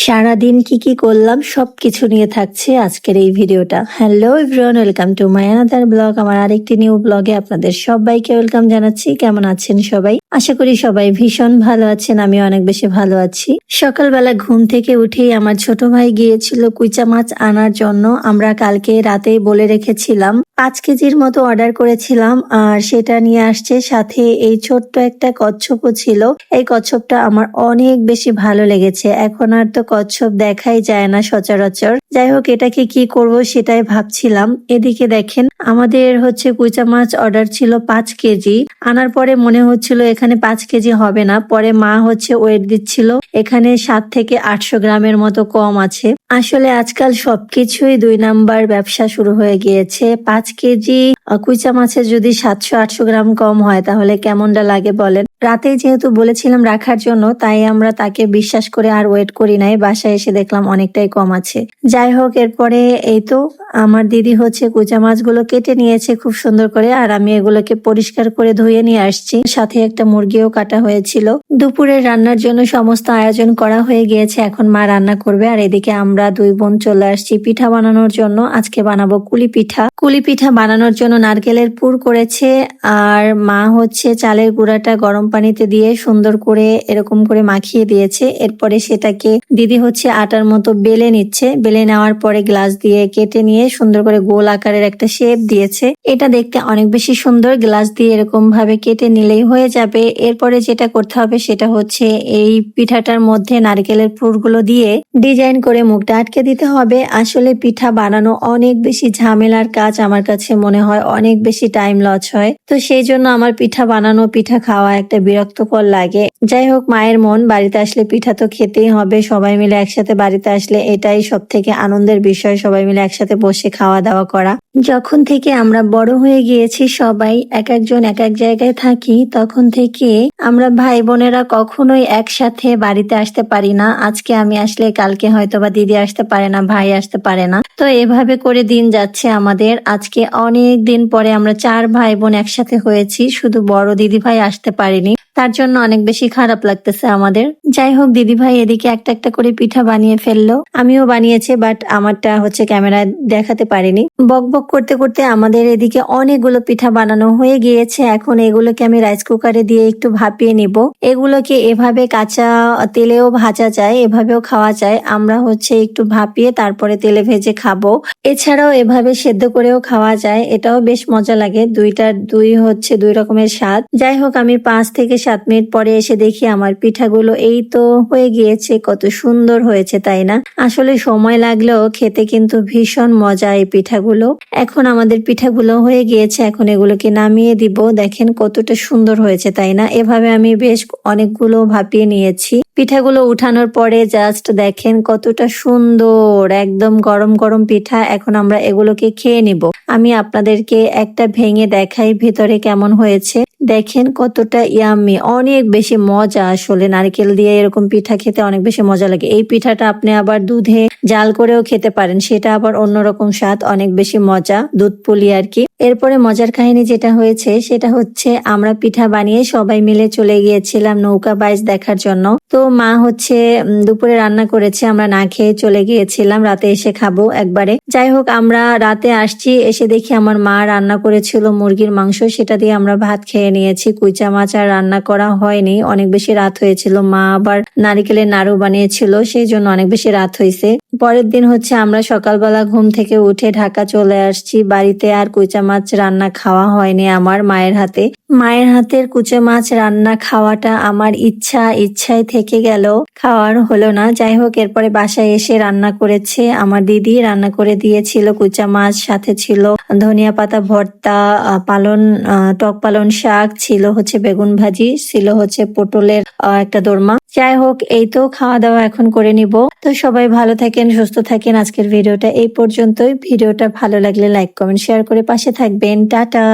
সারাদিন কি কি করলাম সবকিছু নিয়ে থাকছে আজকের এই ভিডিওটা। Hello everyone, welcome to my another blog. আমার আরেকটি নিউ ব্লগে আপনাদের সবাইকে ওয়েলকাম জানাচ্ছি। কেমন আছেন সবাই? আশা করি সবাই ভীষণ ভালো আছেন। আমি অনেক বেশি ভালো আছি। সকালবেলা ঘুম থেকে উঠেই আমার ছোট ভাই গিয়েছিল কুইচা মাছ আনার জন্য। আমরা কালকে রাতেই বলে রেখেছিলাম, 5 কেজির মতো অর্ডার করেছিলাম আর সেটা নিয়ে আসছে। সাথে এই ছোট্ট একটা কচ্ছপও ছিল। এই কচ্ছপটা আমার অনেক বেশি ভালো লেগেছে। এখন আর তো কচ্ছপ দেখাই যায় না সচরাচর। যাই হোক, এটাকে কি করব সেটাই ভাবছিলাম। এদিকে দেখেন, আমাদের কুইচা মাছ অর্ডার ছিল 5 কেজি। আনার পরে মনে হচ্ছিল এখানে 5 কেজি হবে না। পরে মা ওয়েট দিচ্ছিল, এখানে 7 থেকে 800 গ্রামের মতো কম আছে। আসলে আজকাল সবকিছুই 2 নাম্বার ব্যবসা শুরু হয়ে গিয়েছে। 5 কেজি কুইচা মাছের যদি 700-800 গ্রাম কম হয় তাহলে কেমনটা লাগে বলেন। রাতেই যেহেতু বলেছিলাম রাখার জন্য, তাই আমরা তাকে বিশ্বাস করে আর ওয়েট করি নাই। বাসায় এসে দেখলাম অনেকটাই কম আছে। যাই হোক, এরপরে এই তো আমার দিদি কুইচা মাছগুলো কেটে নিয়েছে খুব সুন্দর করে, আর আমি এগুলোকে পরিষ্কার করে ধুয়ে নিয়ে আসছি। সাথে একটা মুরগিও কাটা হয়েছিল। দুপুরের রান্নার জন্য সমস্ত আয়োজন করা হয়ে গিয়েছে। এখন মা রান্না করবে, আর এদিকে আমরা 2 বোন চলে আসছি পিঠা বানানোর জন্য। আজকে বানাবো কুলি পিঠা। কুলি পিঠা বানানোর জন্য নারকেলের পুর করেছে, আর মা চালের গুঁড়াটা গরম পানিতে দিয়ে সুন্দর করে এরকম করে মাখিয়ে দিয়েছে। এরপরে সেটাকে দিদি আটার মতো বেলে নিচ্ছে। বেলে নেওয়ার পরে গ্লাস দিয়ে কেটে নিয়ে সুন্দর করে গোল আকারের একটা শেপ দিয়েছে। এটা দেখতে অনেক বেশি সুন্দর। গ্লাস দিয়ে এরকম ভাবে কেটে নিলেই হয়ে যাবে। এরপরে যেটা করতে হবে সেটা এই পিঠাটার মধ্যে নারকেলের পুরগুলো দিয়ে ডিজাইন করে মুখটা আটকে দিতে হবে। আসলে পিঠা বানানো অনেক বেশি ঝামেলার কাজ। আমার কাছে মনে হয় অনেক বেশি টাইম লস হয়। তো সেই জন্য আমার পিঠা বানানো, পিঠা খাওয়া একটা বিরক্তকর লাগে। যাই হোক, মায়ের মন, বাড়িতে আসলে পিঠা তো খেতেই হবে। সবাই মিলে একসাথে বাড়িতে আসলে এটাই সব থেকে আনন্দের বিষয়, সবাই মিলে একসাথে বসে খাওয়া দাওয়া করা। যখন থেকে আমরা বড় হয়ে গিয়েছি, সবাই এক একজন এক এক জায়গায় থাকি, তখন থেকে আমরা ভাই বোনেরা কখনোই একসাথে বাড়িতে আসতে পারি না। আজকে আমি আসলে কালকে হয়তো বা দিদি আসতে পারে না, ভাই আসতে পারে না। তো এভাবে করে দিন যাচ্ছে আমাদের। আজকে অনেক দিন পরে আমরা 4 ভাই বোন একসাথে হয়েছি। শুধু বড় দিদি ভাই আসতে পারেনি, তার জন্য অনেক বেশি খারাপ লাগতেছে আমাদের। যাই হোক, দিদি ভাই এদিকে একটা একটা করে পিঠা বানিয়ে ফেললো। আমিও বানিয়েছি, বাট আমারটা ক্যামেরায় দেখাতে পারিনি। বক বক করতে করতে আমাদের এদিকে অনেকগুলো পিঠা বানানো হয়ে গিয়েছে। এখন এগুলোকে আমি রাইস কুকারে দিয়ে একটু ভাপিয়ে নিব। এগুলোকে এভাবে কাঁচা তেলেও ভাজা যায়, এভাবেও খাওয়া যায়। আমরা একটু ভাপিয়ে তারপরে তেলে ভেজে খাবো। এছাড়াও এভাবে সেদ্ধ করেও খাওয়া যায়, এটাও বেশ মজা লাগে। দুই রকমের স্বাদ। যাই হোক, আমি 5 থেকে 7 মিনিট পরে এসে দেখি আমার পিঠাগুলো এই তো হয়ে গিয়েছে। কত সুন্দর হয়েছে, তাই না? আসলে সময় লাগলেও খেতে কিন্তু ভীষণ মজা এই পিঠাগুলো। এখন আমাদের পিঠাগুলো হয়ে গিয়েছে, এখন এগুলোকে নামিয়ে দিব। দেখেন কতটা সুন্দর হয়েছে, তাই না? এভাবে আমি বেশ অনেকগুলো ভাপিয়ে নিয়েছি। পিঠাগুলো উঠানোর পরে জাস্ট দেখেন কতটা সুন্দর, একদম গরম গরম পিঠা। এখন আমরা এগুলোকে খেয়ে নিব। আমি আপনাদেরকে একটা ভেঙে দেখাই ভেতরে কেমন হয়েছে। দেখেন কতটা ইয়াম্মি, অনেক বেশি মজা। আসলে নারকেল দিয়ে এরকম পিঠা খেতে অনেক বেশি মজা লাগে। এই পিঠাটা আপনি আবার দুধে জাল করেও খেতে পারেন, সেটা আবার অন্যরকম স্বাদ, অনেক বেশি মজা। দুধ পুলি আর কি। এরপরে মজার কাহিনী যেটা হয়েছে সেটা আমরা পিঠা বানিয়ে সবাই মিলে চলে গিয়েছিলাম নৌকা বাইচ দেখার জন্য। তো মা দুপুরে রান্না করেছে, আমরা না খেয়ে চলে গিয়েছিলাম, রাতে এসে খাবো একবারে। যাই হোক, আমরা রাতে আসছি, এসে দেখি আমার মা রান্না করেছিল মুরগির মাংস, সেটা দিয়ে আমরা ভাত খেয়ে নিয়েছি। কুইচা মাছ আর রান্না করা হয়নি, অনেক বেশি রাত হয়েছিল। মা আবার নারিকেলের নাড়ু বানিয়েছিল, সেই জন্য অনেক বেশি রাত হয়েছে। পরের দিন আমরা সকালবেলা ঘুম থেকে উঠে ঢাকা চলে আসছি। বাড়িতে আর কুইচা মাছ রান্না খাওয়া হয়নি আমার মায়ের হাতে। মায়ের হাতের কুচে মাছ রান্না খাওয়াটা আমার ইচ্ছায় থেকে গেল, খাওয়ার হলো না। যাই হোক, এরপরে বাসায় এসে রান্না করেছে আমার দিদি, রান্না করে দিয়েছিল কুচা মাছ, সাথে ছিল ধনিয়া পাতা ভর্তা, টক পালন শাক, ছিল বেগুন ভাজি, ছিল পটলের একটা দোরমা। যাই হোক, এই তো খাওয়া দাওয়া এখন করে নিব। তো সবাই ভালো থাকেন, সুস্থ থাকেন। আজকের ভিডিওটা এই পর্যন্তই। ভিডিওটা ভালো লাগলে লাইক কমেন্ট শেয়ার করে পাশে থাকবেন। টাটা।